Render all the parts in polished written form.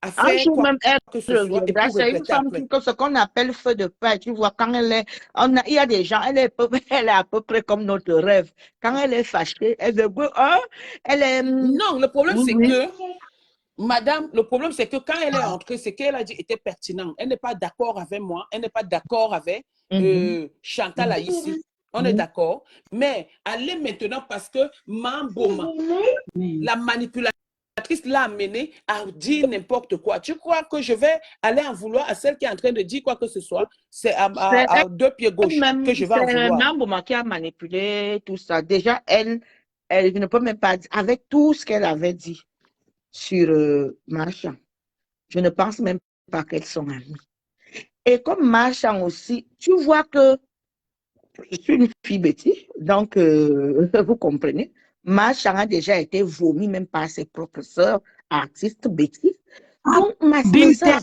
à Un faire jour quoi même, elle que ce soit et reviendra. pour C'est une regretter femme après. ce qu'on appelle feu de paille. Tu vois, quand elle est, il y a des gens, elle est à peu près comme notre rêve. Quand elle est fâchée, elle veut, elle est, Non, le problème, c'est oui. que Madame, le problème, c'est que quand elle est entrée, ce qu'elle a dit était pertinent. Elle n'est pas d'accord avec moi, elle n'est pas d'accord avec Mhm, Chantal mhm, ici. On est mhm. d'accord. Mais elle est maintenant parce que Mamboma, la manipulatrice, l'a amenée à dire n'importe quoi. Tu crois que je vais aller en vouloir à celle qui est en train de dire quoi que ce soit? C'est C'est à deux pieds gauche elle-même, que je vais en c'est vouloir. Namboma qui a manipulé tout ça. Déjà, elle ne peut même pas dire, avec tout ce qu'elle avait dit sur Marchand, je ne pense même pas qu'elles sont amies. Et comme Marchand aussi, tu vois que je suis une fille bêtise, donc vous comprenez. Marchand a déjà été vomi même par ses propres sœurs, artistes bêtises. Donc, mes Abimte, sœurs,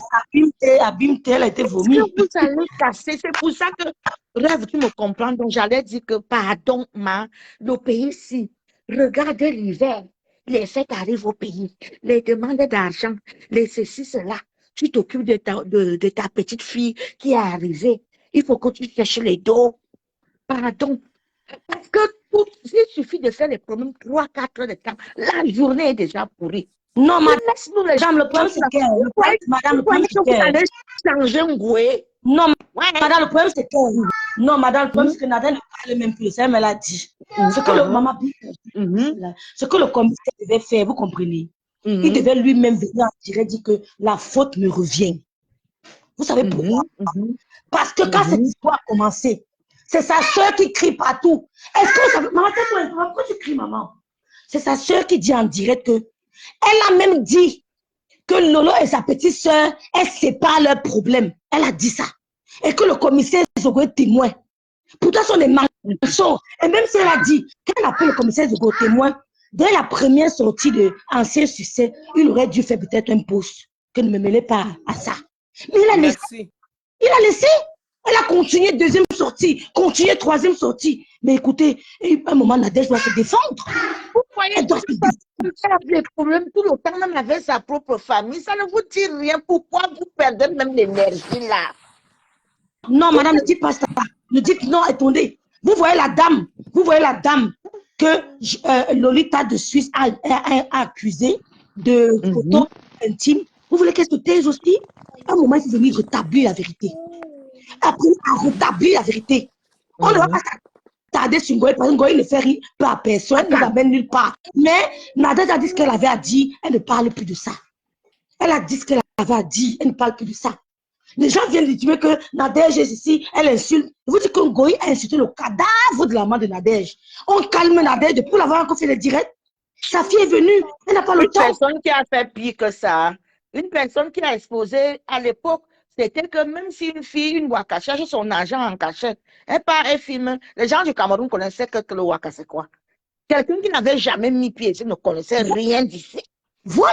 Abimte, elle a été est-ce que vomi. vous allez casser? C'est pour ça que, rêve, tu me comprends. Donc, j'allais dire que, pardon, le pays ci, regardez l'hiver. Les fêtes arrivent au pays, les demandes d'argent, les ceci, cela. Tu t'occupes de ta petite fille qui est arrivée. Il faut que tu cherches les dos. Pardon. Parce que il suffit de faire les problèmes 3, 4 heures de temps. La journée est déjà pourrie. Non, Laisse-nous les madame, le problème choses c'est là. que, madame, Vous le problème croyez c'est que vous que, allez changer un gouet? non, Ouais. madame, le problème c'est que, non, madame, le problème Mhm, c'est que Nadège ne parle même plus, ça, elle me l'a dit. Ce que le, mhm, maman, mhm, ce que le commissaire devait faire, vous comprenez? Il mhm, devait lui-même venir en direct dire que la faute me revient. Vous savez pourquoi? mhm, mhm, Parce que quand cette mhm. histoire a commencé, c'est sa soeur qui crie partout. Est-ce que vous savez, maman, tais-toi, pourquoi tu cries, maman? C'est sa soeur qui dit en direct que, elle a même dit que Lolo et sa petite soeur, elles séparent leurs problèmes. Elle a dit ça. Et que le commissaire Zogo est témoin. Pourtant, ce sont des mensonges. Et même si elle a dit, quand elle appelle le commissaire Zogo témoin, dès la première sortie de Ancien Succès, il aurait dû faire peut-être un post que ne me mêlez pas à ça. Mais Merci. il a laissé. Elle a continué deuxième sortie, continué troisième sortie. Mais écoutez, à un moment, Nadège doit se défendre. Vous croyez Elle doit se défendre. qu'elle a des problèmes tout le temps, même avec sa propre famille. Ça ne vous dit rien. Pourquoi vous perdez même l'énergie là? Non, madame, ne dites pas ça. Ne dites non, attendez. Vous voyez la dame que Lolita de Suisse a accusée de photos Mhm, intimes. Vous voulez qu'elle se taise aussi? À un moment, il faut venir rétablir la vérité. Après, à rétablir la vérité. On ne va pas mhm. s'attarder sur Ngoï, parce que Ngoï ne fait rien à personne, ne nous Attends. amène nulle part. Mais Nadège a dit ce qu'elle avait à dire, elle ne parle plus de ça. Elle a dit ce qu'elle avait à dire, elle ne parle plus de ça. Les gens viennent lui dire que Nadège est ici, elle insulte. Je vous dis que Ngoï a insulté le cadavre de la main de Nadège. On calme Nadège depuis l'avoir encore fait le direct. Sa fille est venue, elle n'a pas le Une temps. personne qui a fait pire que ça, une personne qui a exposé à l'époque, c'était que même si une fille, une waka, cherche son argent en cachette, elle part, elle filme. Les gens du Cameroun connaissaient que le waka, c'est quoi? Quelqu'un qui n'avait jamais mis pied ici ne connaissait rien d'ici. Voilà.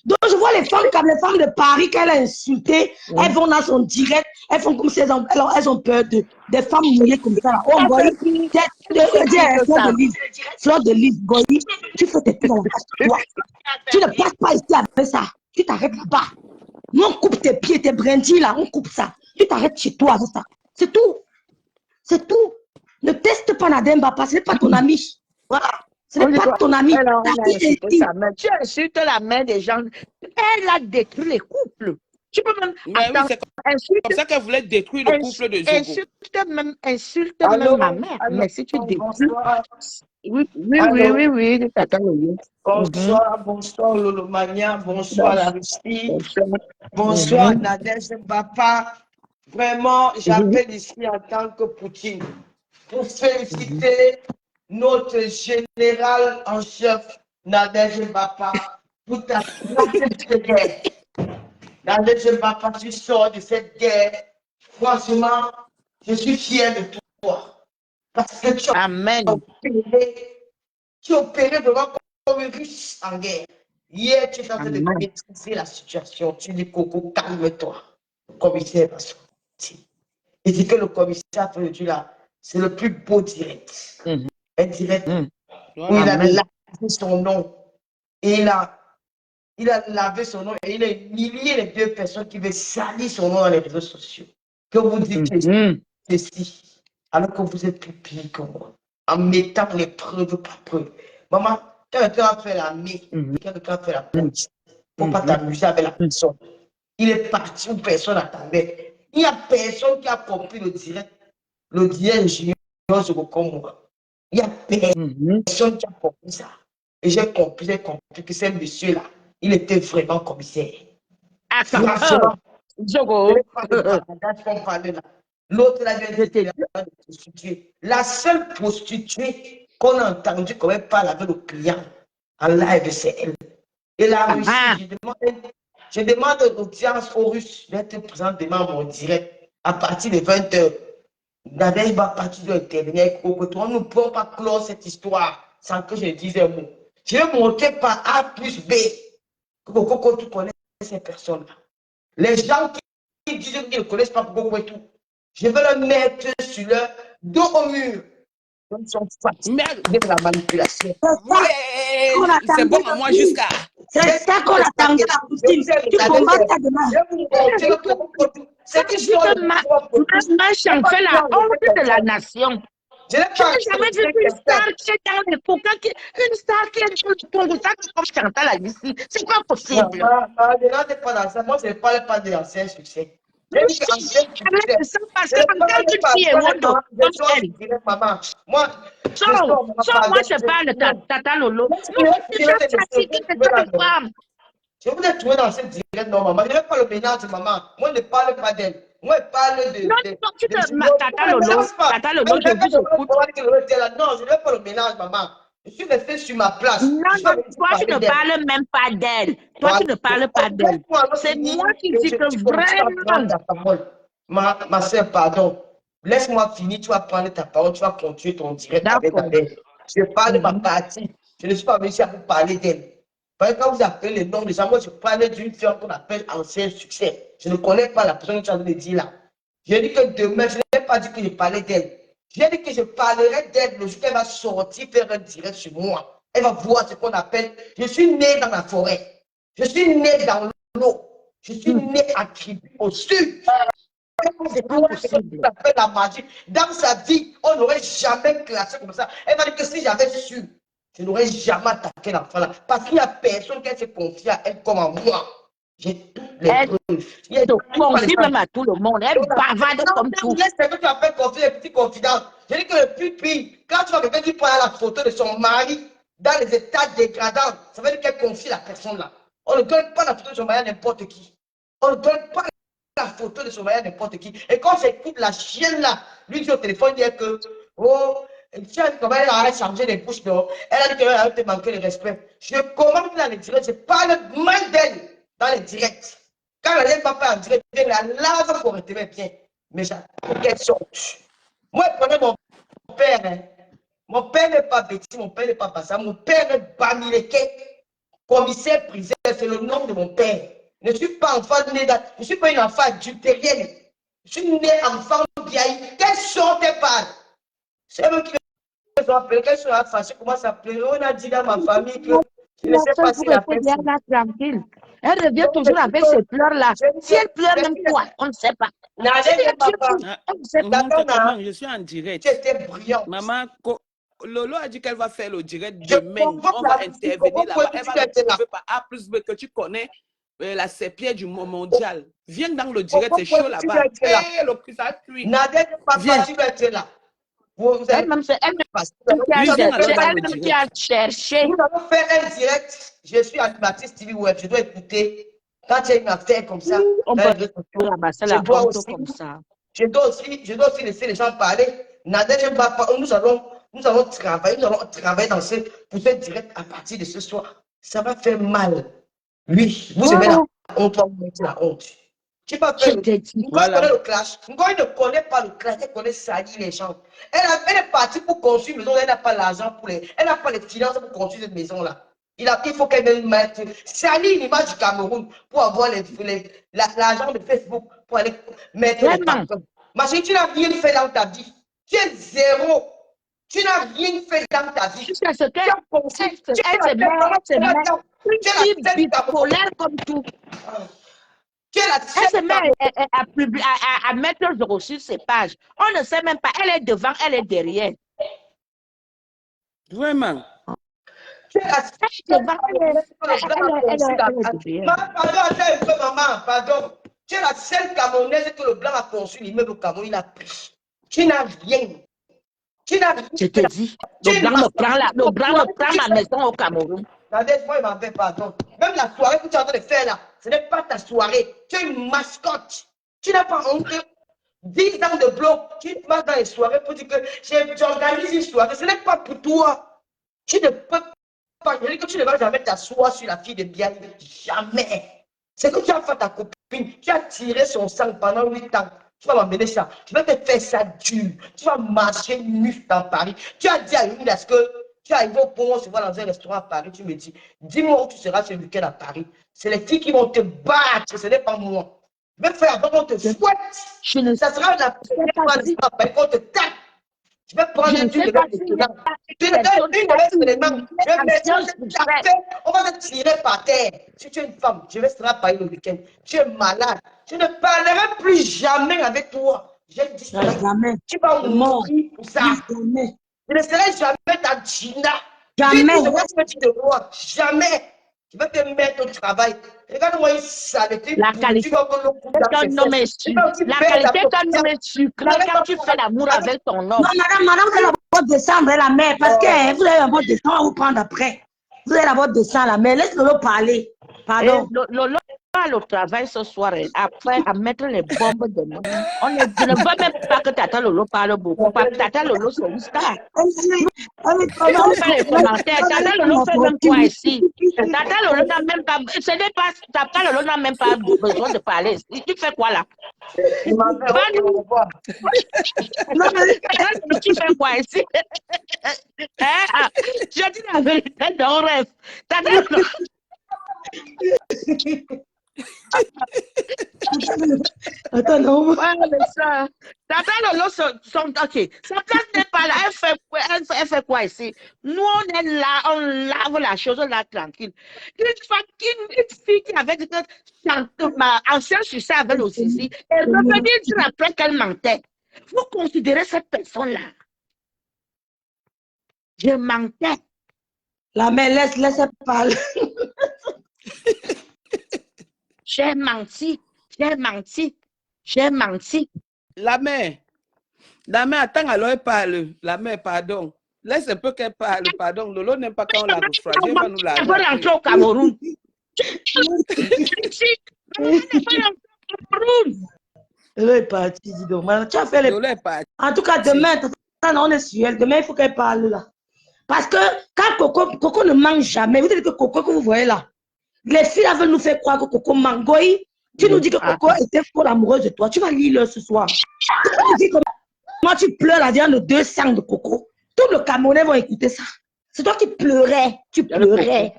Donc je vois les femmes comme les femmes de Paris qu'elle a insultées, elles vont dans son direct, elles font comme si elles ont peur des femmes mouillées comme ça. Là. Oh, Elle Ngoï, fait pire, elle fait pire que fleur ça. de lys, fleur de lys, Ngoï, tu fais tes pieds dans la face de toi. Tu ne passes pas ici avec ça. Tu t'arrêtes là-bas. Nous, on coupe tes pieds, tes brindilles là, on coupe ça. Tu t'arrêtes chez toi avec ça. C'est tout. C'est tout. Ne teste pas Nademba parce que ce n'est pas ton ami. Voilà. Ce n'est pas ton ami. Alors, Ta on a fille est insulté ici. sa mère. Tu insultes la mère des gens. Elle a détruit les couples. Tu peux même, Mais oui, attends, c'est insulte, comme ça qu'elle voulait détruire le couple de Zogo. insulte même ma Allô, mère. allô, Mais si tu détruis, bonsoir. oui, oui, oui, oui, Allô, oui, t'attends, oui. Mhm. bonsoir, bonsoir Lolomania, bonsoir la Russie, Bonsoir. bonsoir Mhm. Nadège Bapa. Vraiment, Mhm. j'appelle ici en tant que Poutine pour Mhm. féliciter notre général en chef Nadège Bapa pour ta troisième guerre. Nadège Bapa, tu sors de cette guerre. Franchement, je suis fier de toi parce que Amen. tu opérais vraiment comme un russe en guerre. Hier, tu es en train de Amen. maîtriser la situation. Tu dis, Coco, calme-toi. Le commissaire va sortir. Il dit que le commissaire là, c'est le plus beau direct. Mhm. Un direct Mhm. où il a Amen. lavé son nom. Et il a Il a lavé son nom et il a humilié les deux personnes qui veulent salir son nom dans les réseaux sociaux. Que vous dites ceci, alors que vous êtes plus pire que moi, en mettant les preuves par preuve. Maman, quand quelqu'un a fait l'armée, quand quelqu'un a fait la police, il ne faut pas t'amuser avec la personne. Il est parti où personne n'attendait. Il n'y a personne qui a compris le direct junior comme moi. Il n'y a personne qui a compris ça. Et j'ai compris que ce monsieur-là, il était vraiment commissaire. Attends, Jogo. L'autre, là, vient de prostituée. La seule prostituée qu'on a entendue quand elle parle avec le client en live, c'est elle. Et la Russie, je demande l'audience aux Russes d'être présents devant mon direct à partir de 20h. Nadège va partir de l'intervenir. On ne peut pas clore cette histoire sans que je dise un mot. Je vais montrer par A plus B que tu connais ces personnes-là. Les gens qui disent qu'ils ne connaissent pas Coco et tout, je vais le mettre sur leur dos au mur. Ils sont fatigués de la manipulation. C'est bon à moi jusqu'à. C'est ça qu'on attendait la Poutine. Tu combats ta demande. C'est que Maman fait la honte de la nation. Je n'ai jamais vu une star qui est dans les coca, une star qui est dans le Congo, ça comme Chantal a ici. C'est pas possible. Ne pas dans ça. Moi, je ne parle pas d'ancien succès. Moi, je parle de Tata Lolo. Je vous ai trouvé dans cette direct, non, maman. Je ne vais pas le ménage, maman. Moi, je ne parle pas d'elle. Moi, je parle de. Non, tu te Tata Lolo. Tata Lolo, je vous écoute. Non, je ne vais pas le ménage, maman. Je suis resté sur ma place. Non, toi, tu ne parles même pas d'elle. Toi, tu ne parles pas d'elle. C'est moi qui dis que vraiment. Ma soeur, pardon. Laisse-moi finir, tu vas prendre ta parole, tu vas continuer ton direct avec elle. Je parle de ma partie. Je ne suis pas venu ici à vous parler d'elle. Parce que quand vous appelez les noms des gens, moi je parle d'une fille qu'on appelle ancien succès. Je ne connais pas la personne que tu as de dire là. J'ai dit que demain, je n'ai pas dit que je parlais d'elle. J'ai dit que je parlerai d'elle le jour qu'elle va sortir faire un direct sur moi. Elle va voir ce qu'on appelle. Je suis né dans la forêt. Je suis né dans l'eau. Je suis né à Tribu, au sud. C'est pas possible. La magie. Dans sa vie, on n'aurait jamais classé comme ça. Elle m'a dit que si j'avais su, je n'aurais jamais attaqué l'enfant là. Parce qu'il n'y a personne qui se confie à elle comme à moi. J'ai toutes les preuves. Elle se confie même à tout le monde. Elle bavarde comme tout. C'est que tu appelles confier les petits confidents. Je dis que le plus pire, quand tu vois quelqu'un qui prend la photo de son mari dans les états dégradants, ça veut dire qu'elle confie la personne là. On ne donne pas la photo de son mari à n'importe qui. On ne donne pas la photo de son mari à n'importe qui. Et quand j'écoute la chienne là, lui dit au téléphone, dire que, oh, tiens, comment elle a changé les bouches dehors, elle a dit qu'elle a te manqué de respect. Je commande dans les directs, je parle mal d'elle dans les directs. Quand elle n'est pas en direct, je la lave pour retirer bien. Mais j'attends qu'elle sorte. Moi, je connais mon père. Hein. Mon père n'est pas Betty, mon père n'est pas Bassa. Mon père est Bamileke, commissaire priseur, c'est le nom de mon père. Je ne suis pas enfant né dans. Je ne suis pas une enfant adultérienne. Je suis né enfant vieille. Quelle sorte elle parle? C'est eux qui ont appelé, qu'elle soit fâchée, comment s'appeler? On a dit dans ma famille que je ne sais pas si la personne. Tranquille. Elle revient toujours avec ses pleurs là. Si elle pleure même quoi, on ne sait pas. Maman, je suis en direct. J'étais brillant. Maman, Lolo a dit qu'elle va faire le direct demain. On va intervenir là-bas. Elle va me trouver par A plus B que tu connais la sépière du mondial. Viens dans le direct, c'est chaud là-bas. Ça cuit. Nadège, papa, tu vas être là. Elle-même qui a cherché. Nous allons faire un direct. Je suis animatrice TV Web. Je dois écouter. Quand il y a une affaire comme ça, je dois aussi laisser les gens parler. Nadège, papa, nous allons travailler pour ce direct à partir de ce soir. Ça va faire mal. Oui, vous aimez la honte, on va mettre la honte. Tu pas fait le clash. Encore, il ne connaît pas le clash, elle connaît salir les gens. Elle est partie pour construire une maison, elle n'a pas l'argent pour elle n'a pas les finances pour construire cette maison-là. Il faut qu'elle mette salir l'image du Cameroun pour avoir l'argent de Facebook pour aller mettre les personnes. Ma chérie, tu n'as rien fait dans ta vie. Tu es zéro. Tu n'as rien fait dans ta vie. Jusqu'à ce qu'elle se met une fille bipolaire comme tout. Tu es la Elle se seule met à mettre le zéro sur ses pages. On ne sait même pas. Elle est devant, elle est derrière. Vraiment. Tu es la seule pardon. Tu es la seule Camerounaise que le blanc a conçu l'immeuble au Cameroun, il a pris. Tu n'as rien. Tu n'as rien. Je te dis, le blanc me prend ma maison au Cameroun. Moi, il m'en fait pardon. Même la soirée que tu es en train de faire là, ce n'est pas ta soirée. Tu es une mascotte. Tu n'as pas honte. 10 ans de bloc, tu vas dans les soirées pour dire que j'organise une soirée. Ce n'est pas pour toi. Tu ne peux pas. Je dis que tu ne vas jamais t'asseoir sur la fille de Biaï. Jamais. C'est que tu as fait ta copine. Tu as tiré son sang pendant 8 ans. Tu vas m'amener ça. Tu vas te faire ça dur. Tu vas marcher nu dans Paris. Tu as dit à une est-ce que tu arrives au pont, on se voit dans un restaurant à Paris, tu me dis, dis-moi où tu seras ce week-end à Paris. C'est les filles qui vont te battre, ce n'est pas moi. Je vais faire avant qu'on te fouette. Ça sera la première fois qu'on te tape. Je vais prendre une de maintenant. Tu me donnes une de maintenant. Je vais mettre on va te tirer par terre. Si tu es une femme, je vais se à Paris le week-end. Tu es malade. Je ne parlerai plus jamais avec toi. J'ai dit ça. Jamais. Tu vas mourir pour ça. Jamais. Je ne serai jamais ta Gina. Jamais. Jamais. Tu vas te mettre au travail. Regarde-moi une saleté. La qualité d'un homme est sucré. La qualité d'un homme est sucré quand tu fais l'amour avec ton homme. Non, madame, vous allez d'abord descendre la mère parce que vous allez d'abord descendre à vous prendre après. Vous allez d'abord descendre la mère. Laisse-le parler. Pardon. Lolo va au travail ce soir après à mettre les bombes de nous. Je ne veux même pas que Tata Lolo parle beaucoup. Parce que Tata Lolo, c'est une star. Il faut faire les commentaires. Tata Lolo fait même quoi ici? Tata Lolo n'a même pas. Ce n'est pas. Tata Lolo n'a même pas besoin de parler. Tu fais quoi là? Tu fais quoi ici? Je dis la vérité dans le rêve. Tata Lolo. Attends, non. Ouais, mais ça. Tata Lolo, ok. Sa place n'est pas là. Elle fait quoi ici? Nous, on est là, on lave la chose là tranquille. Une fille qui avait dit que ma ancienne succès avec le Sisi, elle revenait dire après qu'elle mentait. Vous considérez cette personne-là? Je mentais. La mère, laisse parler. J'ai menti. La mère, attends, alors elle parle. La mère, pardon. Laisse un peu qu'elle parle, pardon. Lolo n'aime pas quand on la refroidit. Elle va nous la. Elle veut rentrer au Cameroun. Lolo est parti, dis donc. Tu as fait les. Lolo est parti. En tout cas, demain, on est sur elle. Demain, il faut qu'elle parle là. Parce que quand Coco ne mange jamais, vous dites que Coco que vous voyez là, les filles là veulent nous faire croire que Coco mangoï. Tu nous dis que Coco était folle amoureuse de toi. Tu vas lire ce soir. Tu nous dis comment tu pleures la dernière de 200 de Coco. Tout le Camerounais vont écouter ça. C'est toi qui pleurais. Tu pleurais.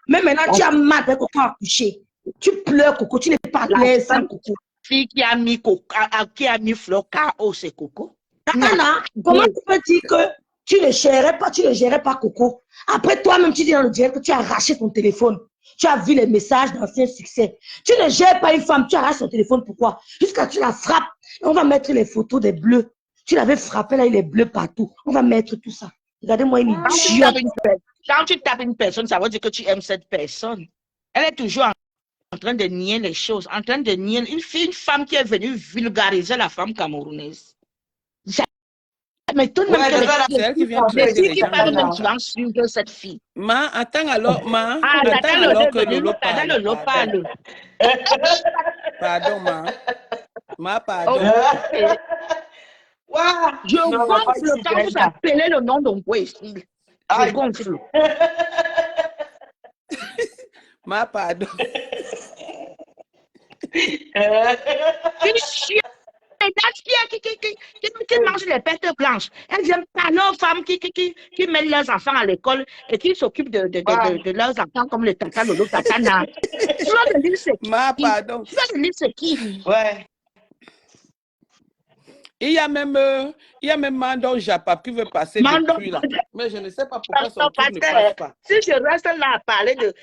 Mais maintenant, tu as mal avec Coco à coucher. Tu pleures, Coco. Tu n'es pas à l'aise sans Coco. Fille qui a mis Fleur KO, c'est Coco. Nana, comment tu peux dire que tu ne gérais pas Coco? Après, toi-même, tu dis dans le direct que tu as arraché ton téléphone. Tu as vu les messages d'anciens succès. Tu ne gères pas une femme, tu arraches son téléphone. Pourquoi? Jusqu'à tu la frappes. On va mettre les photos des bleus. Tu l'avais frappé, là, il est bleu partout. On va mettre tout ça. Regardez-moi une idiote. Quand tu tapes une personne, ça veut dire que tu aimes cette personne. Elle est toujours en train de nier les choses, en train de nier. Une femme qui est venue vulgariser la femme camerounaise. Mais tout le monde c'est elle qui vient tuer les gens. Tu vas suivre cette fille. Ma, attends alors, Attends alors que Lolo Lolo parle. Pardon, Ma, pardon. Je gonfle quand vous appelez le nom d'un bois ici. Je gonfle. Ma, pardon. Une chienne qui mange les pertes blanches. Elles n'aiment pas leurs femmes qui mettent leurs enfants à l'école et qui s'occupent de leurs enfants comme le tata Lolo Tatana. Tu vas te dire c'est qui? Ma, pardon. Tu vas te dire c'est qui? Ouais. Il y a même Mandon Japap qui veut passer Mandon, depuis là. Mais je ne sais pas pourquoi son Pasteur, truc ne passe pas. si je reste là à parler de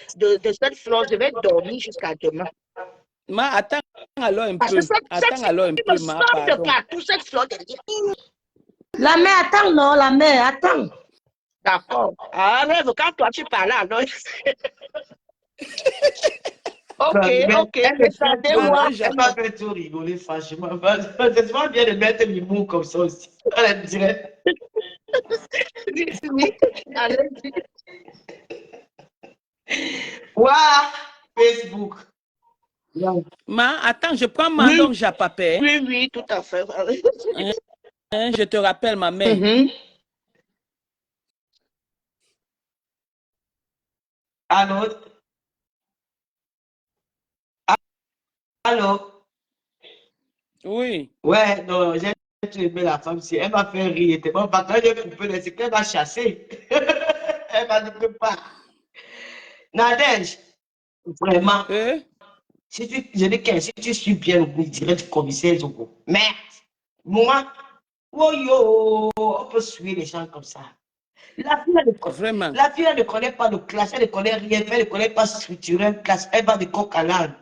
cette fleur, je vais dormir jusqu'à demain. Ma, attends alors un Parce peu. que cette Attends alors un qui peu, me ma, sort de pardon. partout, cette fleur derrière. La mère, attends, non, la mère, attends. D'accord. Ah, rêve, quand toi tu parles, alors. Ok, ok, descendez-moi. Elle m'a fait tout rigoler, franchement. C'est souvent bien de mettre l'humour comme ça aussi. Elle dirait. Oui, allez-y. Waouh, Facebook. Ma, attends, je prends Mandon Japapé. Oui, oui, tout à fait. Je te rappelle ma mère. Allô? Allô? Oui. Ouais, non, j'ai aimé la femme. Si elle m'a fait rire, tellement pas quand j'ai coupé, c'est qu'elle m'a chassé. Elle m'a dit que pas. Nadège, vraiment. Si tu, je dis que si tu suis bien au bout, je dirais du commissaire Zogo. Mais, moi, oh yo, on peut suivre les gens comme ça. La fille, elle ne connaît pas de classe, elle ne connaît rien, elle ne connaît pas structurel, classe, elle va de coq à l'âne.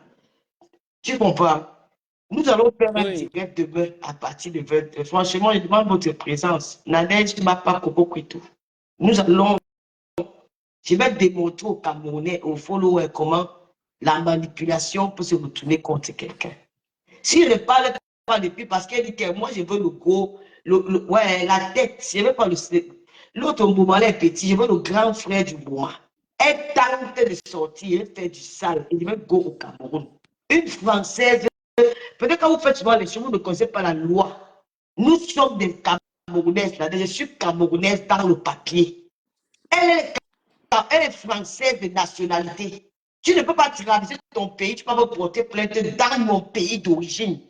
Tu comprends? Nous allons faire un direct demain à partir de 20h. Franchement, je demande votre présence. Nadège, tu ne m'as pas coco et tout. Nous allons, je vais démontrer aux Camerounais, aux followers, comment la manipulation peut se retourner contre quelqu'un. Si je ne parle pas depuis, parce qu'elle dit que moi, je veux le gros, ouais, la tête, je ne veux pas l'autre moment, elle est petit, je veux le grand frère du moment. Elle tente de sortir, elle fait du sale, et je veux go au Cameroun. Une Française, peut-être quand vous faites souvent les choses, vous ne connaissez pas la loi. Nous sommes des Camerounaises, là, je suis Camerounaise dans le papier. Elle est française de nationalité. Tu ne peux pas traverser ton pays, tu peux pas porter plainte dans mon pays d'origine.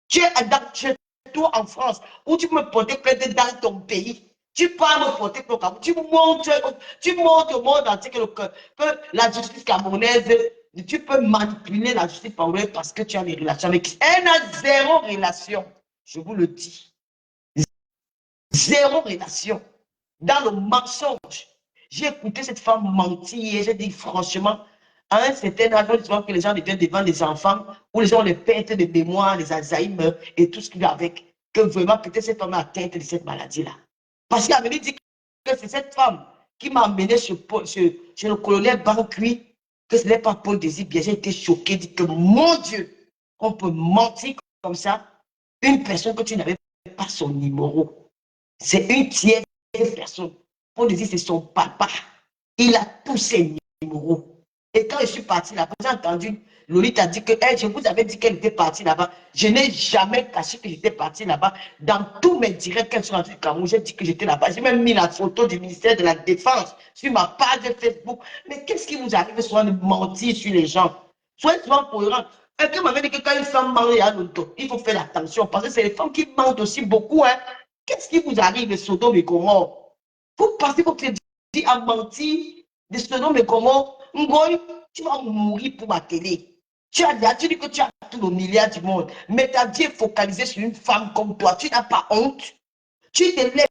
Tu es chez toi en France, ou tu peux me porter plainte dans ton pays. Tu peux me porter plainte. Tu montres au monde entier que la justice camerounaise, tu peux manipuler la justice camerounaise parce que tu as des relations avec qui. Elle n'a zéro relation, je vous le dis. Zéro relation. Dans le mensonge. J'ai écouté cette femme mentir et j'ai dit franchement, à un certain âge, que les gens deviennent devant des enfants, où les gens ont les pertes de mémoire, les Alzheimer et tout ce qui va avec, que vraiment peut-être cette femme est atteinte de cette maladie-là. Parce qu'elle avait dit que c'est cette femme qui m'a emmené chez le colonel Bancui, que ce n'est pas Paul Désir. J'ai été choqué, dit que mon Dieu, on peut mentir comme ça, une personne que tu n'avais pas son numéro. C'est une tierce personne. On dit c'est son papa. Il a tous ses numéros. Et quand je suis partie là-bas, j'ai entendu, Lolita dit que je vous avais dit qu'elle était partie là-bas. Je n'ai jamais caché que j'étais partie là-bas. Dans tous mes directs, qu'elle soit rentrée du Cameroun, j'ai dit que j'étais là-bas. J'ai même mis la photo du ministère de la Défense sur ma page Facebook. Mais qu'est-ce qui vous arrive souvent de mentir sur les gens? Soyez souvent cohérents. Quelqu'un m'avait dit que quand une femme ment, il faut faire attention parce que c'est les femmes qui mentent aussi beaucoup. Hein. Qu'est-ce qui vous arrive de Sodome et Gomorrhe? Vous pensez que tu dis à mentir de Sodome et Gomorrhe? Ngoy, tu vas mourir pour ma télé. Tu dis que tu as tout le milliard du monde, mais ta vie est focalisée sur une femme comme toi. Tu n'as pas honte. Tu te lèves,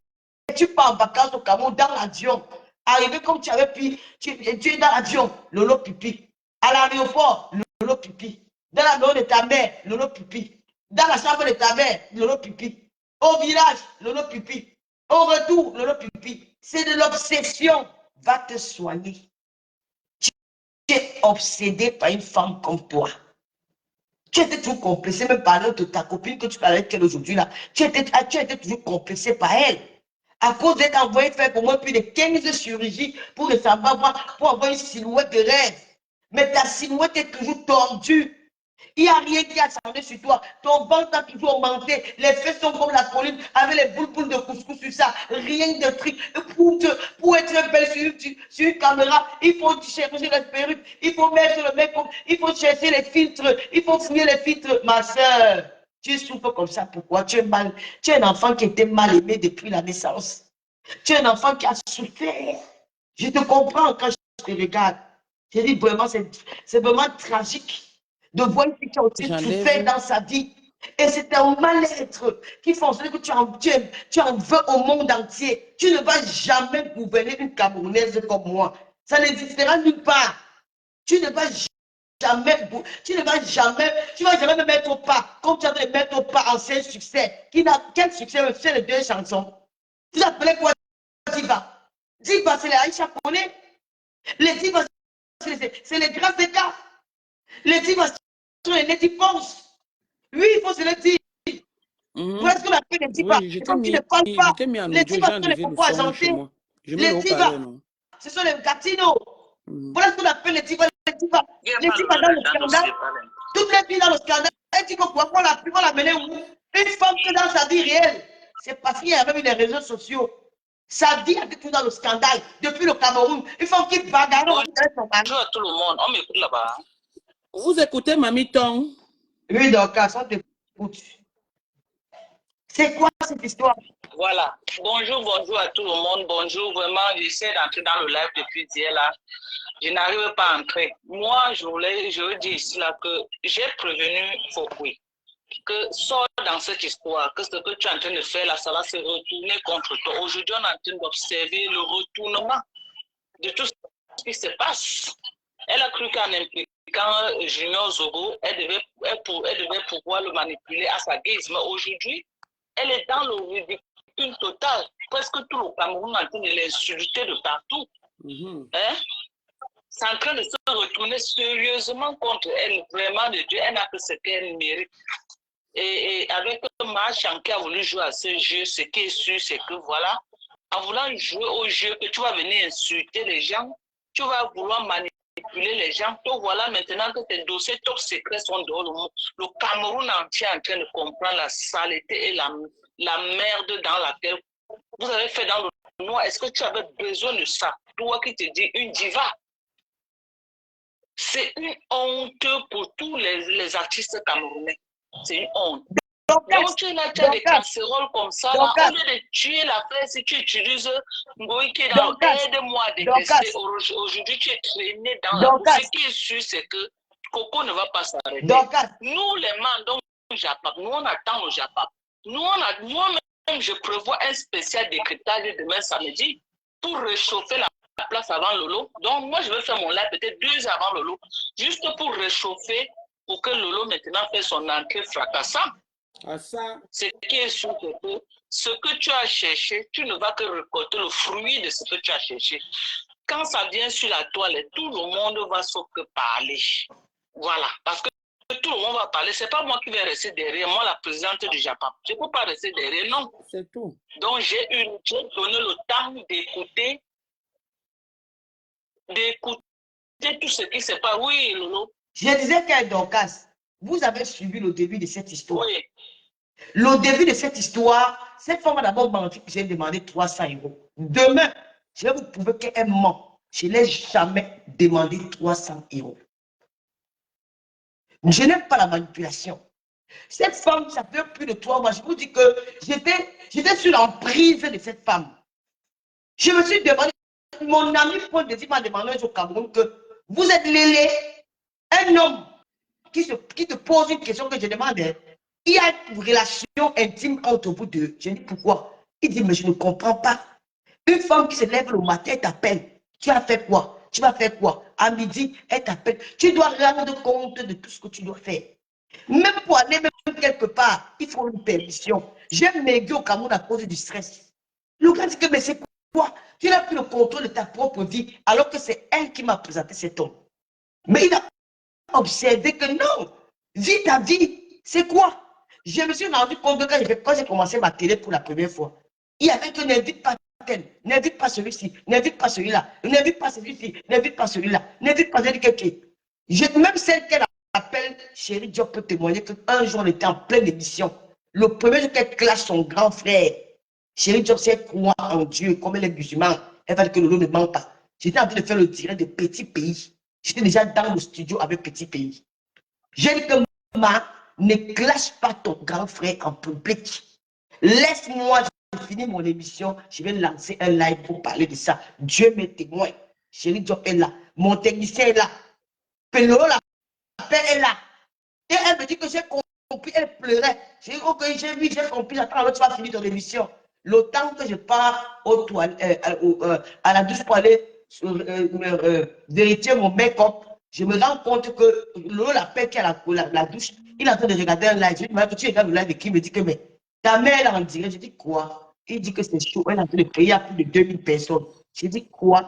tu pars en vacances au Cameroun dans l'avion. Arrivé comme tu avais pu, tu es dans l'avion, Lolo pipi. À l'aéroport, Lolo pipi. Dans la maison de ta mère, Lolo pipi. Dans la chambre de ta mère, Lolo pipi. Au village, Lolo pipi. Au retour, Lolo pipi. C'est de l'obsession. Va te soigner. Tu es obsédé par une femme comme toi. Tu étais toujours complexé, même par de ta copine que tu parlais avec elle aujourd'hui là. Tu étais toujours complexé par elle. À cause d'être envoyé faire pour moi plus de 15 chirurgies pour savoir, pour avoir une silhouette de rêve. Mais ta silhouette est toujours tordue. Il n'y a rien qui a changé sur toi. Ton ventre a toujours augmenté. Les fesses sont comme la colline avec les boules de couscous sur ça. Rien de truc. Pour être belle sur une caméra, il faut chercher les perruques. Il faut mettre le make-up. Il faut chercher les filtres. Il faut fouiller les filtres. Ma soeur, tu souffres comme ça. Pourquoi? Tu es un enfant qui était mal aimé depuis la naissance. Tu es un enfant qui a souffert. Je te comprends quand je te regarde. Je dis vraiment, c'est vraiment tragique de voir une fille qui a aussi souffert dans sa vie. Et c'est un mal-être qui fait en sorte que tu en veux au monde entier. Tu ne vas jamais gouverner une Camerounaise comme moi. Ça n'existera nulle part. Tu ne vas jamais, tu vas jamais me mettre au pas, comme tu as de mettre au pas ancien succès. Quel succès c'est les deux chansons? Tu appelais quoi Diva? Diva, c'est les Aïcha Koné. Les divas, c'est les grands écarts. Les divas sont les Netty Ponce. Oui, il faut se le dire. Voilà ce qu'on appelle les divas. Oui, je Les femmes qui ne parlent pas. t'ai mis en Les audio, j'ai divas sont les enlevé le propos son chez agentés. moi. Je mets Les le divas, haut-parleur, non? ce sont les gatinos. Voilà ce qu'on appelle les divas. Les divas dans le scandale. Toutes les filles dans le scandale. Elle dit que quoi, on l'a mené où? Une femme que dans sa vie réelle. C'est parce qu'il y a même eu les réseaux sociaux. Sa vie a été tout dans le scandale. Depuis le Cameroun. Une femme qui bagarre avec son mari. Bonjour à tout le monde. On m'écoute là-bas. Vous écoutez Mamie Tong? Oui, donc, on t'écoute. C'est quoi cette histoire? Voilà. Bonjour à tout le monde. Bonjour. Vraiment, j'essaie d'entrer dans le live depuis hier là. Je n'arrive pas à entrer. Moi, je veux dire ici là que j'ai prévenu Fokui que sors dans cette histoire, que ce que tu es en train de faire là, ça va se retourner contre toi. Aujourd'hui, on est en train d'observer le retournement de tout ce qui se passe. Elle a cru qu'en impliquant Junior Zogo, elle devait pouvoir le manipuler à sa guise. Mais aujourd'hui, elle est dans le ridicule total. Presque tout le Cameroun est en train de l'insulter de partout. Hein? C'est en train de se retourner sérieusement contre elle. Vraiment, de Dieu, elle n'a que ce qu'elle mérite. Et avec Machan qui a voulu jouer à ce jeu, ce qui est sûr, c'est que voilà, en voulant jouer au jeu, que tu vas venir insulter les gens, tu vas vouloir manipuler les gens. Donc voilà, maintenant que tes dossiers top secrets sont dehors, le Cameroun entier est en train de comprendre la saleté et la merde dans laquelle vous avez fait dans le noir. Est-ce que tu avais besoin de ça? Toi qui te dis une diva. C'est une honte pour tous les artistes camerounais. C'est une honte. Donc tu as des casseroles comme ça, là, au lieu de tuer la presse, si tu utilises Ngoï qui est dans aide-moi à détester. Aujourd'hui, tu es traîné dans la boue. Ce qui est sûr, c'est que Coco ne va pas s'arrêter. Nous, les mandons Japap, nous on attend le Japap. Moi-même, je prévois un spécial décryptage demain samedi pour réchauffer la place avant Lolo. Donc moi, je vais faire mon live peut-être 2 heures avant Lolo, juste pour réchauffer, pour que Lolo maintenant fait son entrée fracassante. Ce qui est sûr que ce que tu as cherché, tu ne vas que récolter le fruit de ce que tu as cherché. Quand ça vient sur la toile, tout le monde va sauf que parler. Voilà, parce que tout le monde va parler. Ce n'est pas moi qui vais rester derrière, moi la présidente du Japon. Je ne peux pas rester derrière, non. C'est tout. Donc j'ai donné le temps d'écouter tout ce qui se passe. Oui, Lolo. Je disais qu'elle Dorcas, vous avez suivi le début de cette histoire. Oui. Le début de cette histoire, cette femme a d'abord menti que j'ai demandé 300 €. Demain, je vais vous prouver qu'elle ment. Je n'ai jamais demandé 300 €. Je n'aime pas la manipulation. Cette femme, ça fait plus de 3 mois. Je vous dis que j'étais sur l'emprise de cette femme. Je me suis demandé, mon ami Paul Désir m'a demandé au Cameroun que vous êtes Lélé, un homme qui te pose une question que je demande. Il y a une relation intime entre vous deux. Je dis pourquoi? Il dit, mais je ne comprends pas. Une femme qui se lève le matin, elle t'appelle. Tu as fait quoi? Tu vas faire quoi? À midi, elle t'appelle. Tu dois rendre compte de tout ce que tu dois faire. Même pour aller même quelque part, il faut une permission. J'ai maigri au Cameroun à cause du stress. Le gars dit que, mais c'est quoi? Tu n'as plus le contrôle de ta propre vie, alors que c'est elle qui m'a présenté cet homme. Mais il a observé que non, vis ta vie. C'est quoi? Je me suis rendu compte que quand j'ai commencé ma télé pour la première fois, il y avait que n'invite pas tel, n'invite pas celui-ci, n'invite pas celui-là, n'invite pas celui-ci, n'invite pas celui-là, n'invite pas quelqu'un. Même celle qu'elle appelle Chérie Diop peut témoigner qu'un jour elle était en pleine émission. Le premier jour qu'elle clash son grand frère, Chérie Diop, c'est croire en Dieu, comme elle est musulmane, elle va dire que le lot ne ment pas. J'étais en train de faire le direct de Petit Pays. J'étais déjà dans le studio avec Petit Pays. J'ai dit que ne clash pas ton grand frère en public. Laisse-moi, je finis mon émission, je vais lancer un live pour parler de ça. Dieu m'est témoin. Chérie Diop est là. Mon technicien est là. Pello l'appel est là. Et elle me dit que j'ai compris, elle pleurait. J'ai dit, ok, j'ai vu, j'ai compris, j'attends, alors tu vas finir ton émission. Le temps que je pars aux toilettes, à la douche pour aller vérifier mon make-up, je me rends compte que Lolo l'appelle qui a la douche, il est en train de regarder un live. Je lui dis, tu regardes le live et qui me dit que, mais ta mère est en direct. Je dis, quoi? Il dit que c'est chaud, elle est en train de payer à plus de 2000 personnes. Je dis, quoi?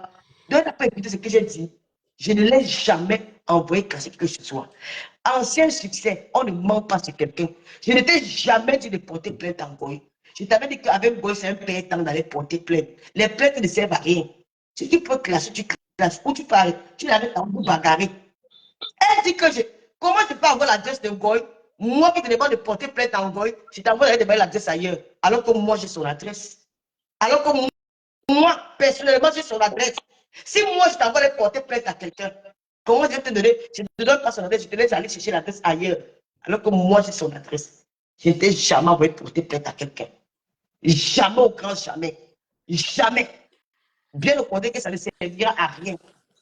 Donc, elle n'a pas écouté ce que j'ai dit. Je ne l'ai jamais envoyé casser quelque chose. Ancien succès, on ne ment pas sur quelqu'un. Je ne t'ai jamais dit de porter plainte en Goy. Je t'avais dit qu'avec Goy, c'est un père temps d'aller porter plainte. Les plaintes ne servent à rien. Si tu peux classer, tu classes. Où tu parles, tu l'arrêtes en bout bagarrer. Elle dit que comment je peux avoir l'adresse de Goy? Moi qui te demande de porter plainte en Goy, je t'envoie l'adresse ailleurs. Alors que moi, j'ai son adresse. Alors que moi, personnellement, j'ai son adresse. Si moi, je t'envoie de porter plainte à quelqu'un, comment je vais te donner? Je ne te donne pas son adresse, je te laisse aller chercher l'adresse ailleurs. Alors que moi, j'ai son adresse. Je ne t'ai jamais envoyé porter plainte à quelqu'un. Jamais au grand jamais. Jamais. Bien au contraire que ça ne servira à rien.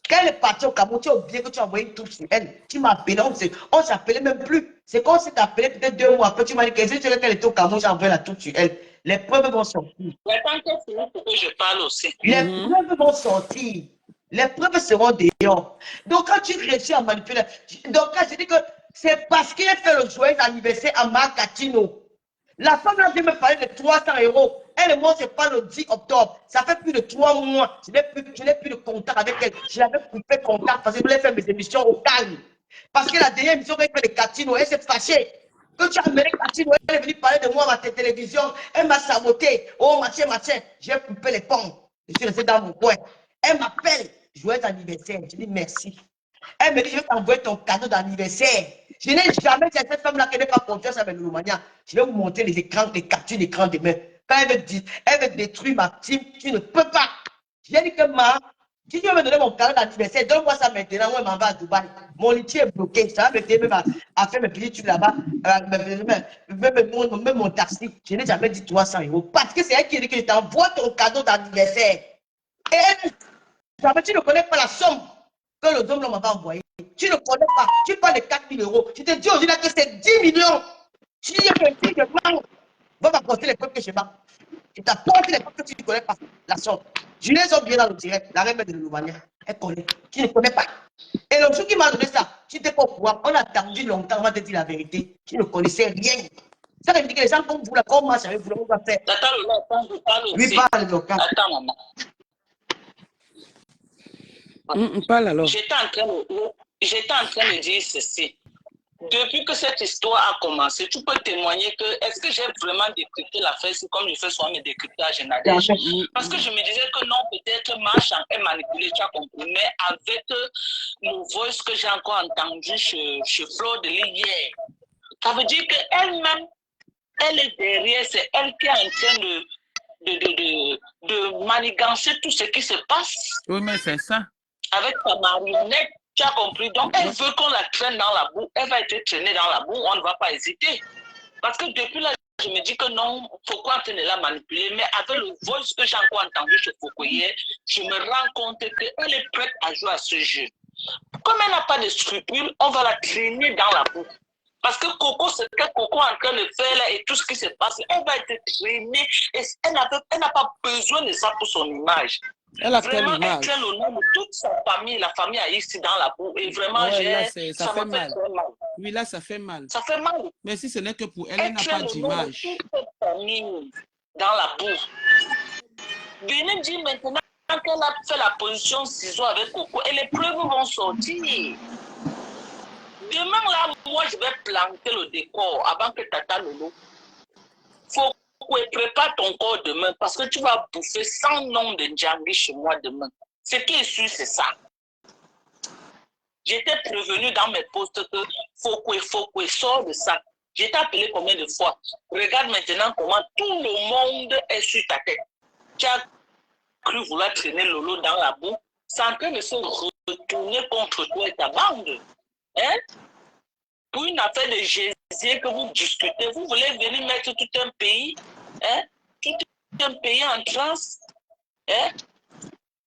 Quand elle est partie au Cameroun, tu as oublié que tu as envoyé une touche sur elle. Tu m'as appelé, on ne s'appelait même plus. C'est quand on s'est appelé peut-être 2 mois après, tu m'as dit que si tu qu'elle était au Cameroun, j'ai envoyé la touche sur elle. Les preuves vont sortir. Attends que c'est pour que je parle aussi. Les preuves vont sortir. Les preuves seront dehors. Donc, quand tu réussis à manipuler, donc quand je dis que c'est parce qu'il a fait le joyeux anniversaire à Marcatino. La femme là vient me parler de 300 €. Elle et moi, c'est pas le 10 octobre. Ça fait plus de 3 mois. Je n'ai plus de contact avec elle. Je l'avais coupé contact parce que je voulais faire mes émissions au calme. Parce que la dernière émission qu'elle fait de Catino, elle s'est fâchée. Quand tu as amené Catino, elle est venue parler de moi à ma télévision. Elle m'a saboté. Oh, machin. J'ai coupé les ponts. Je suis resté dans mon coin. Elle m'appelle. Joyeux anniversaire. Je dis merci. Elle me dit, je vais t'envoyer ton cadeau d'anniversaire. Je n'ai jamais dit à cette femme-là qu'elle n'est pas confiance avec le Roumania. Je vais vous montrer les écrans, les captures d'écran demain. Quand elle veut détruire ma team, tu ne peux pas. J'ai dit que si tu veux me donner mon cadeau d'anniversaire, donne-moi ça maintenant. Moi, je m'en vais à Dubaï. Mon litier est bloqué. Ça va m'aider même à faire mes petits trucs là-bas. Même mon taxi. Je n'ai jamais dit 300 €. Parce que c'est elle qui a dit que je t'envoie ton cadeau d'anniversaire. Et elle, tu ne connais pas la somme que le homme m'avait envoyé. Tu ne connais pas. Tu parles de 4 000 €. Je te dis aujourd'hui que c'est 10 millions. Si je fais un truc de plan, va m'apporter les preuves que je bats. Je t'apporte les preuves que tu ne connais pas. La somme. Je les ai bien dans le direct. La reine de l'Oumania. Elle connaît. Tu ne connais pas. Et le jour qui m'a donné ça, tu n'étais pas au pouvoir. On a attendu longtemps avant de te dire la vérité. Tu ne connaissais rien. Ça veut dire que les gens comme vous, là, comme moi, je savais vous, on va faire. Attends, je parle aussi. Oui, parle, donc. Attends, maman. Parle alors. J'étais en train de dire ceci. Depuis que cette histoire a commencé, tu peux témoigner que est-ce que j'ai vraiment décrypté l'affaire comme je fais souvent mes décryptages en Nadège? Parce que je me disais que non, peut-être ma chambre est manipulée, tu as compris, mais avec le voice que j'ai encore entendu chez Flo de hier, ça veut dire qu'elle-même, elle est derrière, c'est elle qui est en train de manigancer tout ce qui se passe. Oui, mais c'est ça. Avec sa marionnette, tu as compris. Donc, elle veut qu'on la traîne dans la boue. Elle va être traînée dans la boue, on ne va pas hésiter. Parce que depuis là, je me dis que non, Foucault est en train de la manipuler. Mais avec le voice que j'ai encore entendu chez Foucault hier, je me rends compte qu'elle est prête à jouer à ce jeu. Comme elle n'a pas de scrupules, on va la traîner dans la boue. Parce que Coco, ce que Coco est en train de faire là et tout ce qui se passe, elle va être traînée. Et elle n'a pas besoin de ça pour son image. Elle a vraiment, quelle image? elle traîne le nom de toute sa famille, la famille a ici dans la boue. Et vraiment, ouais, ça fait me mal. fait très mal. Oui, là, ça fait mal. Ça fait mal. Mais si ce n'est que pour elle, elle n'a pas d'image. Toute sa famille dans la boue. Venez dire maintenant qu'elle a fait la position ciseau avec Coco et les preuves vont sortir. Demain, là, moi, je vais planter le décor avant que Tata Lolo. Faut prépare ton corps demain parce que tu vas bouffer 100 noms de Djangui chez moi demain. Ce qui est sûr, c'est ça. J'étais prévenu dans mes postes que Foucault sort de ça. J'étais appelé combien de fois? Regarde maintenant comment tout le monde est sur ta tête. Tu as cru vouloir traîner Lolo dans la boue. C'est en train de se retourner contre toi et ta bande. Hein? Pour une affaire de gésier que vous discutez, vous voulez venir mettre tout un pays, hein? Tout un pays en transe, hein?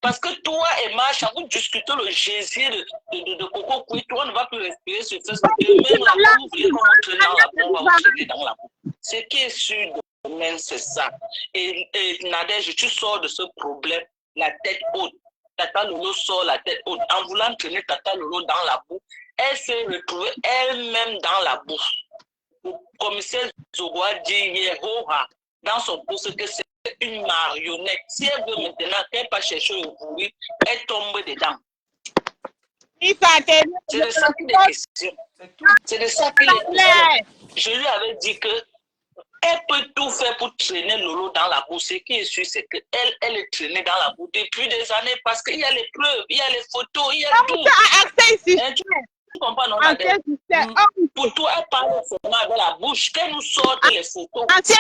Parce que toi et Macha, vous discutez le gésier de Coco Couille, toi ne va plus respirer sur Facebook. Même là, vous voulez qu'on entre dans la va vous traîner dans la boue. Ce qui est sûr demain, c'est ça. Et Nadège, tu sors de ce problème, la tête haute. Tata Lolo sort la tête haute. En voulant traîner Tata Lolo dans la boue, elle s'est retrouvée elle-même dans la boue. Le commissaire Zogoa dit hier, dans son poste, que c'est une marionnette. Si elle veut maintenant qu'elle pas chercher au bruit, elle tombe dedans. C'est de ça qu'il est question. C'est de ça qu'il est question. Je lui avais dit que elle peut tout faire pour traîner Lolo dans la boue. Ce qui est sûr, c'est qu'elle est traînée dans la boue depuis des années parce qu'il y a les preuves, il y a les photos, il y a tout. Tu comprends, non, pour toi, elle parle seulement avec la bouche. Qu'elle nous sorte les photos. Toute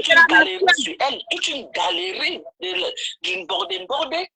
une galerie sur elle, toute une galerie d'une bordée.